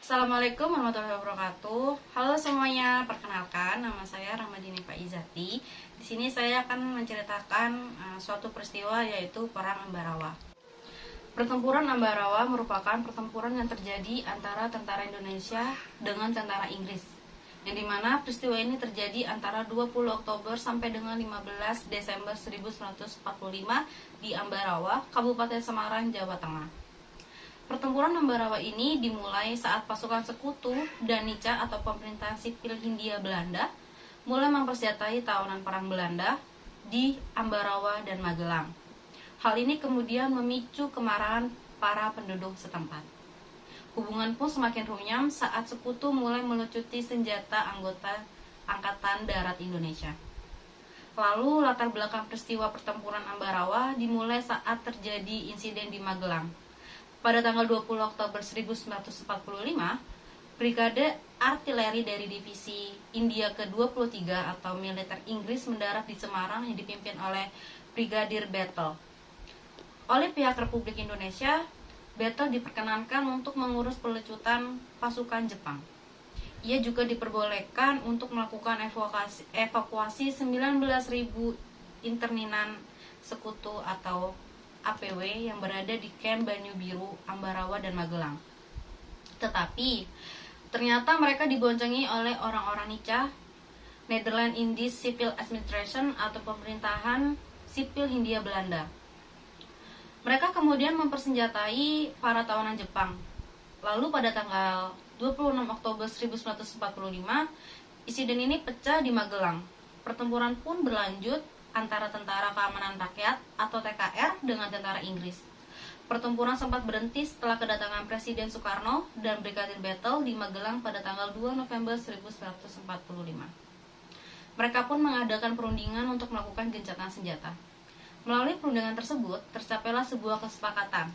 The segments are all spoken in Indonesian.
Assalamualaikum warahmatullahi wabarakatuh. Halo semuanya, perkenalkan nama saya Ramadini Faizati. Di sini saya akan menceritakan suatu peristiwa yaitu Perang Ambarawa. Pertempuran Ambarawa merupakan pertempuran yang terjadi antara tentara Indonesia dengan tentara Inggris. Yang dimana peristiwa ini terjadi antara 20 Oktober sampai dengan 15 Desember 1945 di Ambarawa, Kabupaten Semarang, Jawa Tengah. Pertempuran Ambarawa ini dimulai saat pasukan sekutu dan Nica atau pemerintahan sipil Hindia Belanda mulai mempersenjatai tawanan perang Belanda di Ambarawa dan Magelang. Hal ini kemudian memicu kemarahan para penduduk setempat. Hubungan pun semakin runyam saat sekutu mulai melucuti senjata anggota Angkatan Darat Indonesia. Lalu latar belakang peristiwa pertempuran Ambarawa dimulai saat terjadi insiden di Magelang. Pada tanggal 20 Oktober 1945, Brigade Artileri dari Divisi India ke-23 atau militer Inggris mendarat di Semarang yang dipimpin oleh Brigadir Battle. Oleh pihak Republik Indonesia, Battle diperkenankan untuk mengurus pelecutan pasukan Jepang. Ia juga diperbolehkan untuk melakukan evakuasi 19.000 interninan sekutu atau APW yang berada di kamp Banyu Biru, Ambarawa, dan Magelang. Tetapi, ternyata mereka diboncengi oleh orang-orang Nica, Netherlands Indies Civil Administration atau pemerintahan sipil Hindia Belanda. Mereka kemudian mempersenjatai para tawanan Jepang. Lalu pada tanggal 26 Oktober 1945, insiden ini pecah di Magelang. Pertempuran pun berlanjut antara Tentara Keamanan Rakyat atau TKR dengan tentara Inggris. Pertempuran sempat berhenti setelah kedatangan Presiden Soekarno dan Brigadir Battle di Magelang pada tanggal 2 November 1945. Mereka pun mengadakan perundingan untuk melakukan gencatan senjata. Melalui perundingan tersebut, tercapailah sebuah kesepakatan.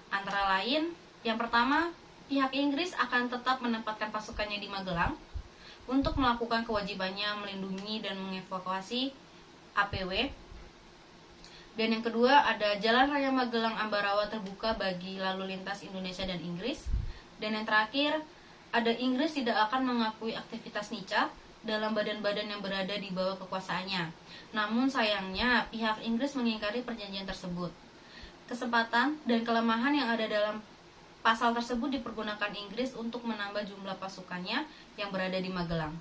Antara lain, yang pertama, pihak Inggris akan tetap menempatkan pasukannya di Magelang untuk melakukan kewajibannya melindungi dan mengevakuasi APW. Dan yang kedua, ada Jalan Raya Magelang Ambarawa terbuka bagi lalu lintas Indonesia dan Inggris. Dan yang terakhir, ada Inggris tidak akan mengakui aktivitas Nica dalam badan-badan yang berada di bawah kekuasaannya. Namun sayangnya pihak Inggris mengingkari perjanjian tersebut. Kesempatan dan kelemahan yang ada dalam pasal tersebut dipergunakan Inggris untuk menambah jumlah pasukannya yang berada di Magelang.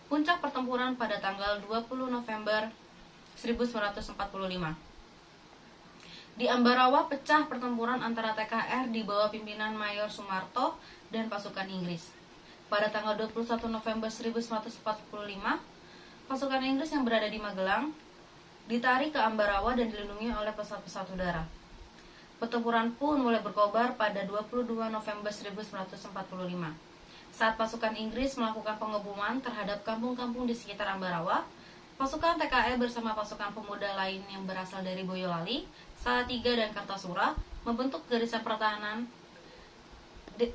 Puncak pertempuran pada tanggal 20 November 1945. Di Ambarawa pecah pertempuran antara TKR di bawah pimpinan Mayor Sumarto dan pasukan Inggris. Pada tanggal 21 November 1945, pasukan Inggris yang berada di Magelang ditarik ke Ambarawa dan dilindungi oleh pesawat-pesawat udara. Pertempuran pun mulai berkobar pada 22 November 1945. Saat pasukan Inggris melakukan pengepungan terhadap kampung-kampung di sekitar Ambarawa, pasukan TKR bersama pasukan pemuda lain yang berasal dari Boyolali, Salatiga, dan Kartasura membentuk garisan pertahanan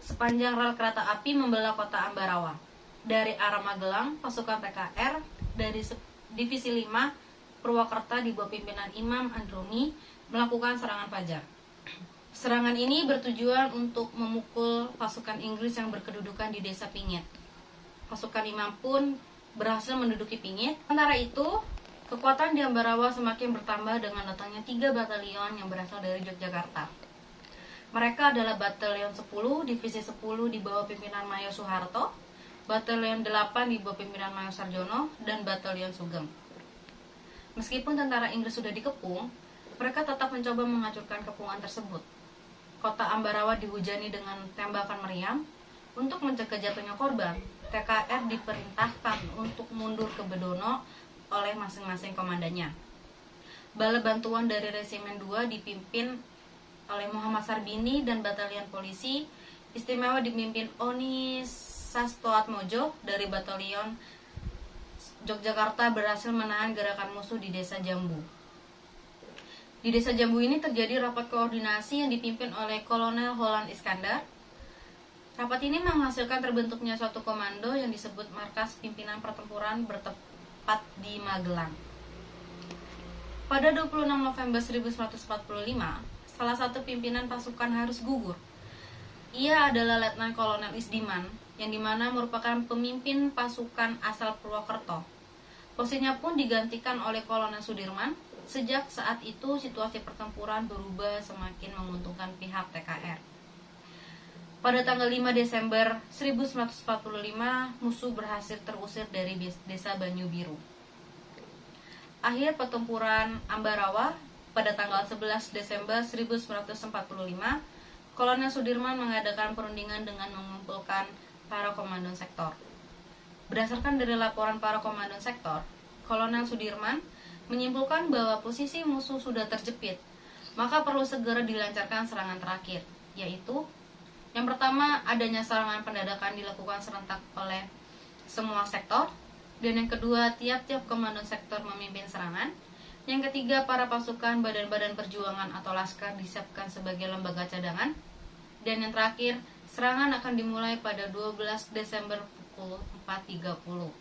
sepanjang rel kereta api membelah kota Ambarawa. Dari arah Magelang, pasukan TKR dari Divisi 5 Purwakarta di bawah pimpinan Imam Androni melakukan serangan fajar. Serangan ini bertujuan untuk memukul pasukan Inggris yang berkedudukan di desa Pingit. Pasukan Imam pun berhasil menduduki Pingit. Sementara itu, kekuatan di Ambarawa semakin bertambah dengan datangnya 3 batalion yang berasal dari Yogyakarta. Mereka adalah Batalion 10, Divisi 10 di bawah pimpinan Mayor Soeharto, Batalion 8 di bawah pimpinan Mayor Sarjono, dan Batalion Sugeng. Meskipun tentara Inggris sudah dikepung, mereka tetap mencoba menghancurkan kepungan tersebut. Kota Ambarawa dihujani dengan tembakan meriam. Untuk mencegah jatuhnya korban, TKR diperintahkan untuk mundur ke Bedono oleh masing-masing komandannya. Bala bantuan dari Resimen 2 dipimpin oleh Muhammad Sarbini dan Batalion Polisi Istimewa dipimpin Oni Sastoatmojo dari Batalion Yogyakarta berhasil menahan gerakan musuh di Desa Jambu. Di Desa Jambu ini terjadi rapat koordinasi yang dipimpin oleh Kolonel Holland Iskandar. Rapat ini menghasilkan terbentuknya suatu komando yang disebut Markas Pimpinan Pertempuran bertempat di Magelang. Pada 26 November 1945, salah satu pimpinan pasukan harus gugur. Ia adalah Letnan Kolonel Isdiman, yang dimana merupakan pemimpin pasukan asal Purwokerto. Posisinya pun digantikan oleh Kolonel Sudirman. Sejak saat itu situasi pertempuran berubah semakin menguntungkan pihak TKR. Pada tanggal 5 Desember 1945, musuh berhasil terusir dari desa Banyu Biru. Akhir pertempuran Ambarawa pada tanggal 11 Desember 1945, Kolonel Sudirman mengadakan perundingan dengan mengumpulkan para komandan sektor. Berdasarkan dari laporan para komandan sektor, Kolonel Sudirman menyimpulkan bahwa posisi musuh sudah terjepit, maka perlu segera dilancarkan serangan terakhir, yaitu yang pertama, adanya serangan pendadakan dilakukan serentak oleh semua sektor, dan yang kedua, tiap-tiap komandan sektor memimpin serangan. Yang ketiga, para pasukan badan-badan perjuangan atau laskar disiapkan sebagai lembaga cadangan. Dan yang terakhir, serangan akan dimulai pada 12 Desember pukul 4.30.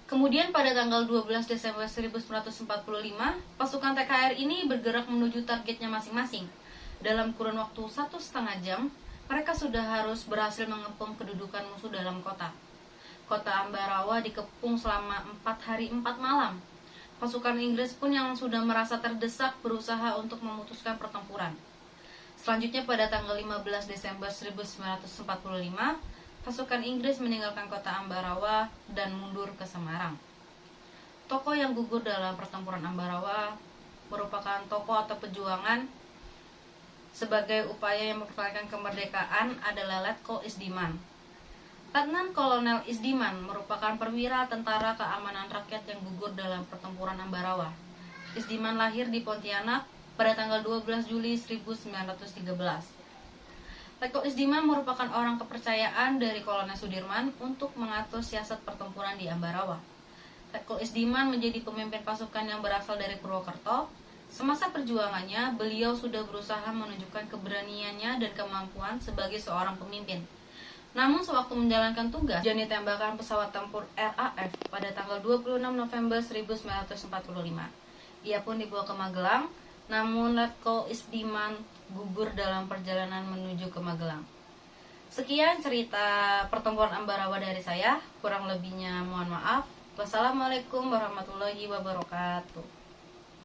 Kemudian pada tanggal 12 Desember 1945, pasukan TKR ini bergerak menuju targetnya masing-masing. Dalam kurun waktu 1,5 jam, mereka sudah harus berhasil mengepung kedudukan musuh dalam kota. Kota Ambarawa dikepung selama 4 hari 4 malam. Pasukan Inggris pun yang sudah merasa terdesak berusaha untuk memutuskan pertempuran. Selanjutnya pada tanggal 15 Desember 1945, pasukan Inggris meninggalkan kota Ambarawa dan mundur ke Semarang. Tokoh yang gugur dalam pertempuran Ambarawa merupakan tokoh atau perjuangan sebagai upaya yang mempertahankan kemerdekaan adalah Letko Isdiman. Letnan Kolonel Isdiman merupakan perwira tentara keamanan rakyat yang gugur dalam pertempuran Ambarawa. Isdiman lahir di Pontianak pada tanggal 12 Juli 1913. Letko Isdiman merupakan orang kepercayaan dari Kolonel Sudirman untuk mengatur siasat pertempuran di Ambarawa. Letko Isdiman menjadi pemimpin pasukan yang berasal dari Purwokerto. Semasa perjuangannya, beliau sudah berusaha menunjukkan keberaniannya dan kemampuan sebagai seorang pemimpin. Namun sewaktu menjalankan tugas, Jani tembakan pesawat tempur RAF pada tanggal 26 November 1945. Ia pun dibawa ke Magelang, namun Letko Isdiman gugur dalam perjalanan menuju ke Magelang. Sekian cerita pertempuran Ambarawa dari saya, kurang lebihnya mohon maaf. Wassalamualaikum warahmatullahi wabarakatuh.